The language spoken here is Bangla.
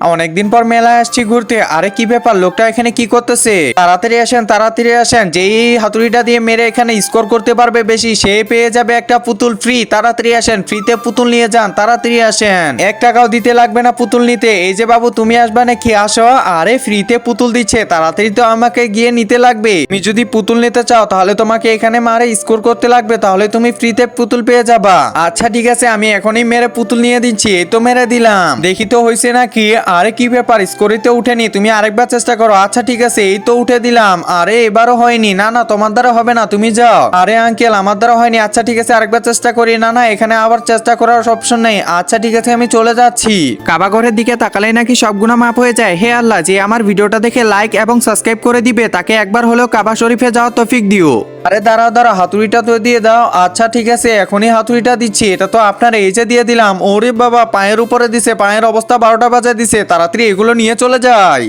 অনেকদিন পর মেলায় আসছি ঘুরতে। আরে কি ব্যাপার, লোকটা এখানে কি করতেছে? তাড়াতাড়ি আসেন, তাড়াতাড়ি আসেন। যেই হাতুড়িটা দিয়ে মেরে এখানে স্কোর করতে পারবে বেশি, সে পেয়ে যাবে একটা পুতুল ফ্রি। তাড়াতাড়ি আসেন, ফ্রিতে পুতুল নিয়ে যান, তাড়াতাড়ি আসেন। 1 টাকাও দিতে লাগবে না পুতুল নিতে। এই যে বাবু, তুমি আসবা নাকি? আসো। আরে ফ্রিতে পুতুল দিচ্ছে, তাড়াতাড়ি তো আমাকে গিয়ে নিতে লাগবে। তুমি যদি পুতুল নিতে চাও তাহলে তোমাকে এখানে মারে স্কোর করতে লাগবে, তাহলে তুমি ফ্রিতে পুতুল পেয়ে যাবা। আচ্ছা ঠিক আছে, আমি এখনই মেরে পুতুল নিয়ে দিচ্ছি। এই তো মেরে দিলাম, দেখি তো হয়েছে নাকি। আরে কি ব্যাপার, স্কোরিতে উঠেনি, তুমি আরেকবার চেষ্টা করো। আচ্ছা ঠিক আছে, এই তো উঠে দিলাম। আরে এবারও হয়নি। না না, তোমার দ্বারা হবে না, তুমি যাও। আরে আঙ্কেল, আমার দ্বারা হয়নি। আচ্ছা ঠিক আছে, আরেকবার চেষ্টা করি। না না, এখানে আবার চেষ্টা করার অপশন নেই। আচ্ছা ঠিক আছে, আমি চলে যাচ্ছি। কাবা ঘরের দিকে তাকালে নাকি সব গুনাহ মাফ হয়ে যায়। হে আল্লাহ, যে আমার ভিডিওটা দেখে লাইক এবং সাবস্ক্রাইব করে দিবে তাকে একবার হলেও কাবা শরীফে যাওয়ার তৌফিক দিও। আরে দাঁড়াও দাঁড়াও, হাতুড়িটা তো দিয়ে দাও। আচ্ছা ঠিক আছে, এখনই হাতুড়িটা দিচ্ছি। এটা তো আপনার এই যে দিয়ে দিলাম। ওরে বাবা, পায়ের উপরে দিছে, পায়ের অবস্থা 12টা বাজে দিছে। তাড়াতাড়ি এগুলো নিয়ে চলে যায়।